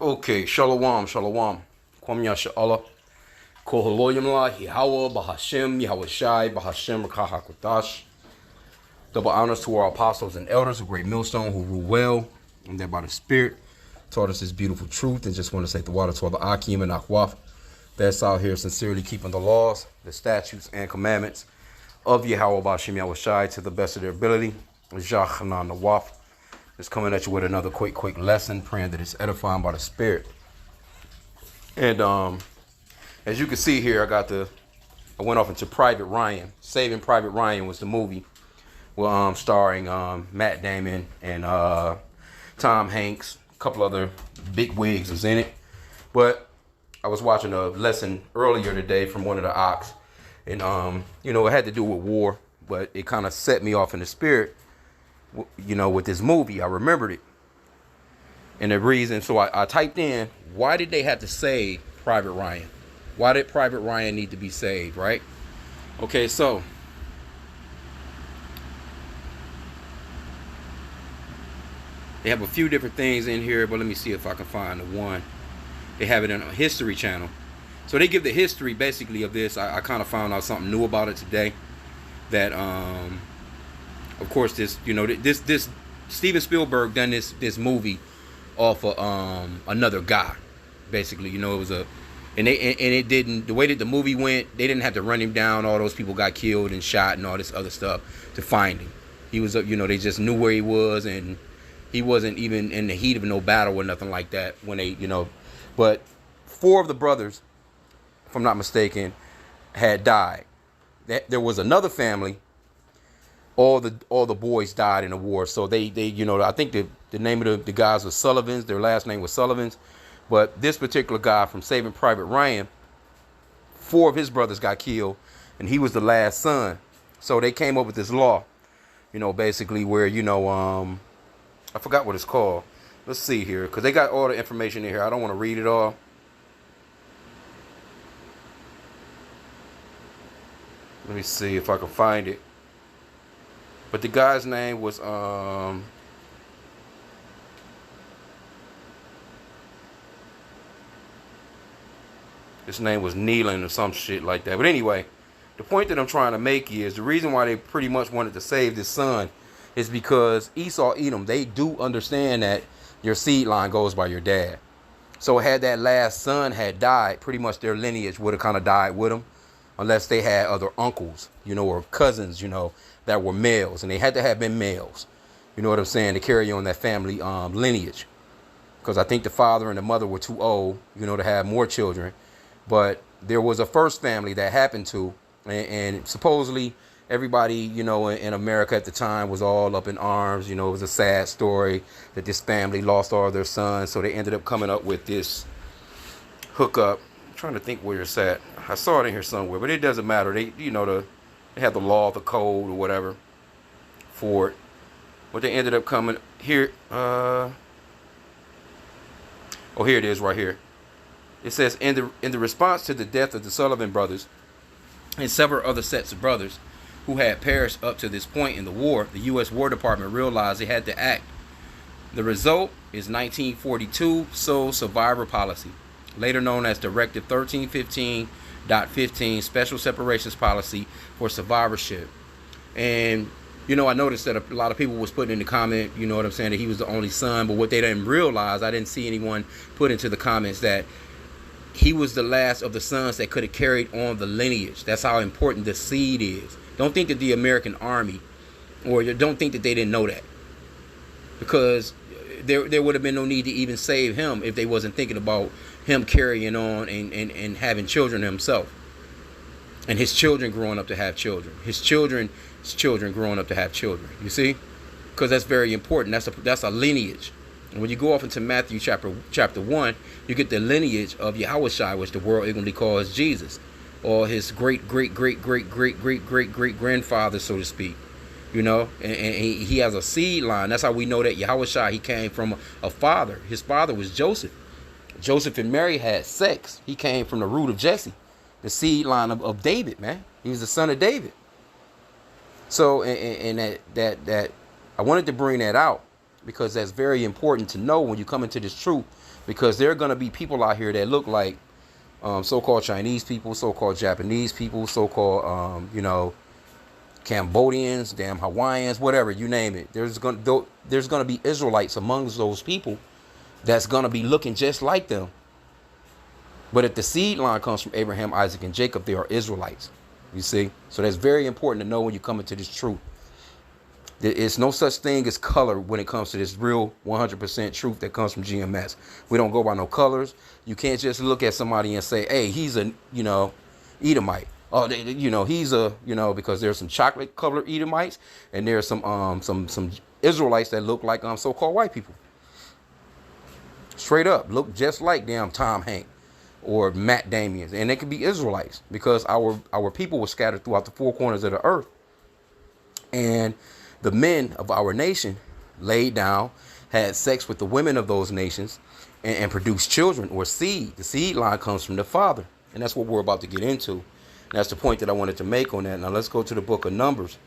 Okay, shalom, shalom. Kwam Yasha'Allah. Koholoyim La, Yahweh, Bahashim, Yahweh Shai, Bahashim, Rakahakwadash. Double honors to our apostles and elders of Great Millstone who rule well, and that by the Spirit taught us this beautiful truth. And just want to say the water to all the H.I.M and Akwaf that's out here sincerely keeping the laws, the statutes, and commandments of Yahweh, Bahashim, Yahweh Shai to the best of their ability. Jachanan Nawaf is coming at you with another quick lesson, praying that it's edifying by the Spirit. And as you can see here, I went off into Private Ryan. Saving Private Ryan was the movie, well, starring Matt Damon and Tom Hanks. A couple other big wigs was in it. But I was watching a lesson earlier today from one of the ox, and it had to do with war, but it kind of set me off in the spirit. With this movie, I remembered it. And the reason, so I typed in, why did they have to save Private Ryan? Why did Private Ryan need to be saved, right? Okay, so they have a few different things in here, but let me see if I can find the one. They have it in a History Channel. So they give the history, basically, of this. I kind of found out something new about it today. That, of course, this Steven Spielberg done this movie off of another guy, basically. It was it didn't, the way that the movie went, they didn't have to run him down. All those people got killed and shot and all this other stuff to find him. He was, they just knew where he was, and he wasn't even in the heat of no battle or nothing like that when they, but 4 of the brothers, if I'm not mistaken, had died. There was another family. All the boys died in the war. So they I think the name of the guys was Sullivans. Their last name was Sullivans. But this particular guy from Saving Private Ryan, 4 of his brothers got killed, and he was the last son. So they came up with this law, basically where, I forgot what it's called. Let's see here, because they got all the information in here. I don't want to read it all. Let me see if I can find it. But the guy's name was his name was Neelan or some shit like that. But anyway, the point that I'm trying to make is the reason why they pretty much wanted to save this son is because Esau, Edom, they do understand that your seed line goes by your dad. So had that last son had died, pretty much their lineage would have kind of died with them, unless they had other uncles, or cousins, that were males, and they had to have been males, you know what I'm saying, to carry on that family lineage. Because I think the father and the mother were too old, to have more children. But there was a first family that happened to, and supposedly everybody, in America at the time was all up in arms. It was a sad story that this family lost all their sons, so they ended up coming up with this hookup. I'm trying to think where it's at. I saw it in here somewhere, but it doesn't matter. They, they had the law, the code, or whatever for it. But they ended up coming here. Oh, here it is right here. It says, in the response to the death of the Sullivan brothers and several other sets of brothers who had perished up to this point in the war, the U.S. War Department realized they had to act. The result is 1942 Sole Survivor Policy, later known as Directive 1315.15 Special Separations Policy for Survivorship. And, I noticed that a lot of people was putting in the comment, what I'm saying, that he was the only son. But what they didn't realize, I didn't see anyone put into the comments that he was the last of the sons that could have carried on the lineage. That's how important the seed is. Don't think that the American Army, or don't think that they didn't know that. Because there would have been no need to even save him if they wasn't thinking about him carrying on and having children himself. And his children growing up to have children. His children's children growing up to have children. You see? Because that's very important. That's a lineage. And when you go off into Matthew chapter 1, you get the lineage of Yahweh Shai, which the world ignorantly calls Jesus, or his great grandfather, so to speak. And he has a seed line. That's how we know that Yahweh Shai, he came from a father. His father was Joseph. Joseph and Mary had sex. He came from the root of Jesse, the seed line of David, man. He was the son of David. So, and that I wanted to bring that out because that's very important to know when you come into this truth, because there are going to be people out here that look like so-called Chinese people, so-called Japanese people, so-called, Cambodians, damn Hawaiians, whatever, you name it. There's going to be Israelites amongst those people that's going to be looking just like them. But if the seed line comes from Abraham, Isaac, and Jacob, they are Israelites. You see? So that's very important to know when you come into this truth. There is no such thing as color when it comes to this real 100% truth that comes from GMS. We don't go by no colors. You can't just look at somebody and say, hey, he's a, Edomite. Oh, he's a, because there's some chocolate colored Edomites, and there's some Israelites that look like so-called white people. Straight up, look just like damn Tom Hanks or Matt Damian, and they could be Israelites, because our people were scattered throughout the four corners of the earth, and the men of our nation laid down, had sex with the women of those nations, and produced children or seed. The seed line comes from the Father, and that's what we're about to get into. And that's the point that I wanted to make on that. Now let's go to the book of Numbers.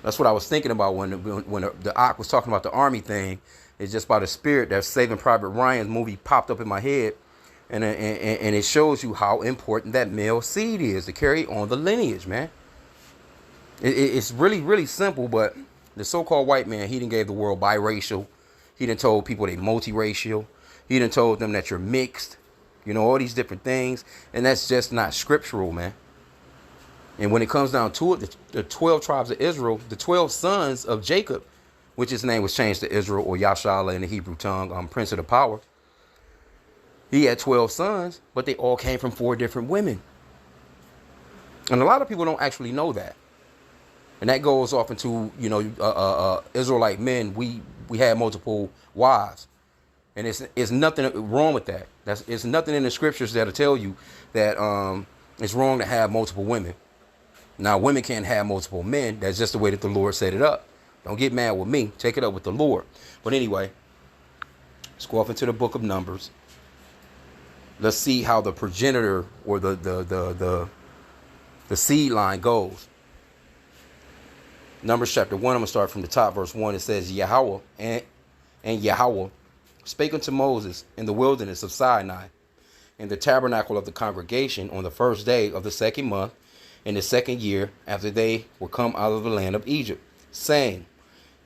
That's what I was thinking about when the Ak was talking about the army thing. It's just by the Spirit that Saving Private Ryan's movie popped up in my head. And it shows you how important that male seed is to carry on the lineage, man. It's really, really simple, but the so-called white man, he done gave the world biracial. He done told people they multiracial. He done told them that you're mixed. All these different things. And that's just not scriptural, man. And when it comes down to it, the 12 tribes of Israel, the 12 sons of Jacob, which his name was changed to Israel, or Yashala in the Hebrew tongue, Prince of the Power. He had 12 sons, but they all came from 4 different women. And a lot of people don't actually know that. And that goes off into, Israelite men. We had multiple wives. And it's nothing wrong with that. It's nothing in the scriptures that'll tell you that it's wrong to have multiple women. Now, women can't have multiple men. That's just the way that the Lord set it up. Don't get mad with me. Take it up with the Lord. But anyway, let's go off into the book of Numbers. Let's see how the progenitor or the seed line goes. Numbers chapter 1, I'm going to start from the top, verse 1. It says, Yahweh and Yahweh spake unto Moses in the wilderness of Sinai, in the tabernacle of the congregation, on the first day of the second month, in the second year after they were come out of the land of Egypt, saying,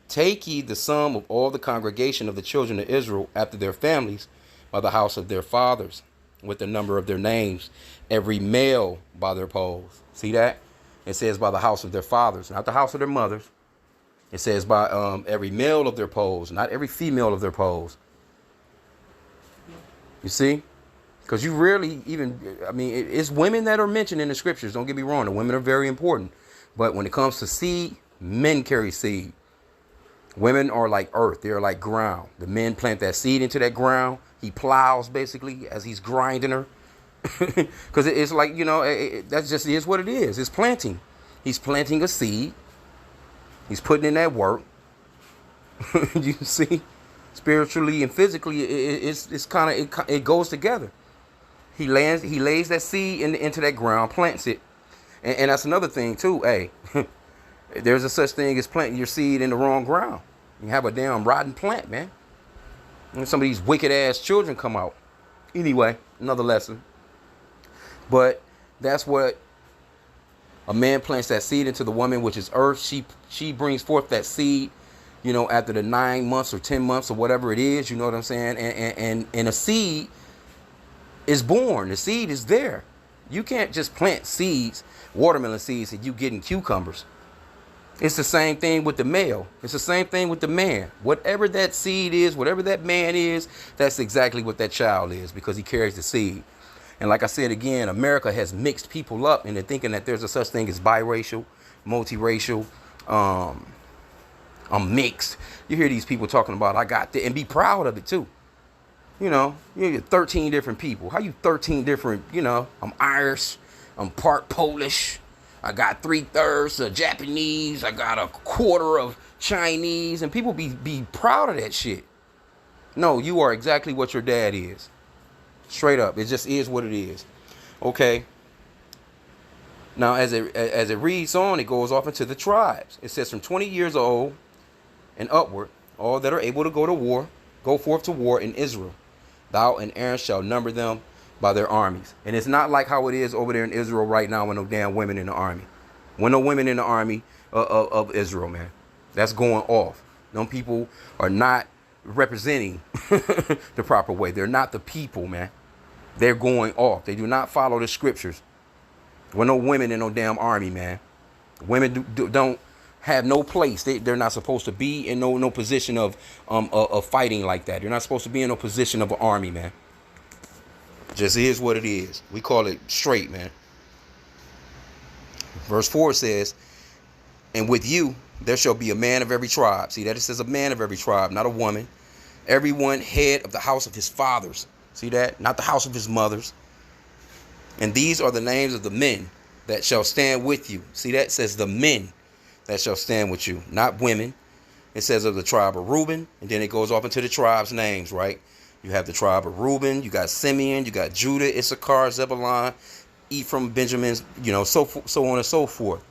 Take ye the sum of all the congregation of the children of Israel after their families, by the house of their fathers, with the number of their names, every male by their poles. See that? It says by the house of their fathers, not the house of their mothers. It says by every male of their poles, not every female of their poles. You see? Because you rarely even, it's women that are mentioned in the scriptures. Don't get me wrong. The women are very important. But when it comes to seed, men carry seed. Women are like earth. They're like ground. The men plant that seed into that ground. He plows basically as he's grinding her. Because it's like, that just is what it is. It's planting. He's planting a seed. He's putting in that work. You see? Spiritually and physically, it's kind of, it goes together. He lays that seed into that ground, plants it. And that's another thing too. Hey, there's a such thing as planting your seed in the wrong ground. You have a damn rotten plant, man. And some of these wicked ass children come out. Anyway, another lesson. But that's what a man plants that seed into the woman, which is earth. She brings forth that seed, after the 9 months or 10 months or whatever it is. You know what I'm saying? And a seed is born. The seed is there. You can't just plant seeds, watermelon seeds, and you getting cucumbers. It's the same thing with the male. It's the same thing with the man. Whatever that seed is, whatever that man is, that's exactly what that child is, because he carries the seed. And like I said again, America has mixed people up into thinking that there's a such thing as biracial, multiracial, I'm mixed. You hear these people talking about, I got that, and be proud of it too. You're 13 different people. How you 13 different, I'm Irish, I'm part Polish, I got 3/3 of Japanese, I got a quarter of Chinese, and people be proud of that shit. No, you are exactly what your dad is. Straight up. It just is what it is. Okay. Now, as it reads on, it goes off into the tribes. It says from 20 years old and upward, all that are able to go forth to war in Israel. Thou and Aaron shall number them by their armies. And it's not like how it is over there in Israel right now with no damn women in the army. With no women in the army of Israel, man. That's going off. Them people are not representing the proper way. They're not the people, man. They're going off. They do not follow the scriptures. With no women in no damn army, man. Women don't have no place. They're not supposed to be in no position of fighting like that. They're not supposed to be in no position of an army, man. Just is what it is. We call it straight, man. Verse 4 says, and with you there shall be a man of every tribe. See that it says a man of every tribe, not a woman. Everyone head of the house of his fathers. See that? Not the house of his mothers. And these are the names of the men that shall stand with you. See that? It says the men that shall stand with you, not women. It says of the tribe of Reuben, and then it goes off into the tribes' names, right? You have the tribe of Reuben, you got Simeon, you got Judah, Issachar, Zebulun, Ephraim, Benjamin, you know, so on and so forth.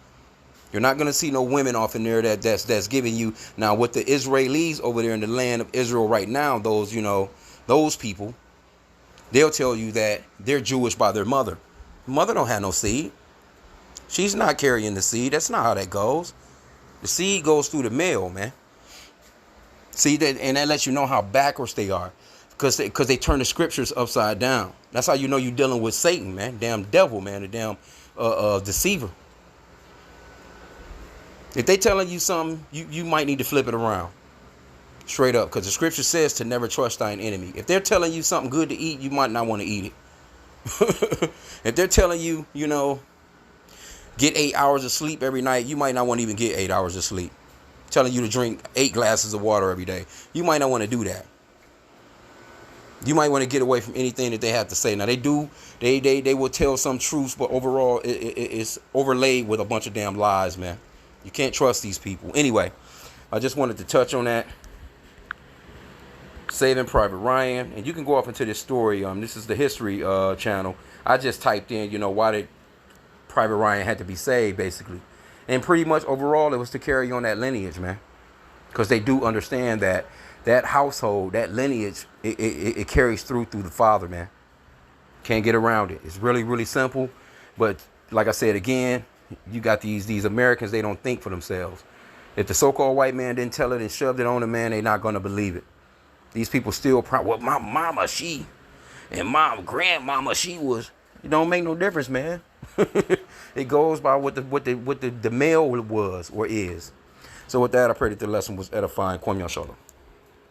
You're not going to see no women off in there that's giving you. Now, with the Israelis over there in the land of Israel right now, those, you know, those people, they'll tell you that they're Jewish by their mother. Mother don't have no seed. She's not carrying the seed. That's not how that goes. The seed goes through the male, man. See that, and that lets you know how backwards they are, because they turn the scriptures upside down. That's how you know you're dealing with Satan, man. Damn devil, man. The damn deceiver. If they telling you something, you might need to flip it around. Straight up, because the scripture says to never trust thine enemy. If they're telling you something good to eat, you might not want to eat it. If they're telling you, you know, get 8 hours of sleep every night, you might not want to even get 8 hours of sleep. Telling you to drink 8 glasses of water every day, you might not want to do that. You might want to get away from anything that they have to say. Now they will tell some truths, but overall it's overlaid with a bunch of damn lies, man. You can't trust these people. Anyway, I just wanted to touch on that. Saving Private Ryan, and you can go off into this story. This is the history channel. I just typed in, you know, why did Private Ryan had to be saved, basically, and pretty much overall it was to carry on that lineage, man, because they do understand that household, that lineage, it carries through the father, man. Can't get around it. It's really, really simple. But like I said again, you got these Americans, they don't think for themselves. If the so-called white man didn't tell it and shoved it on the man, they're not going to believe it. These people still well, my mama, and my grandmama, she was. It don't make no difference, man. It goes by what the male was or is. So with that, I pray that the lesson was edifying. Kwam Yashala.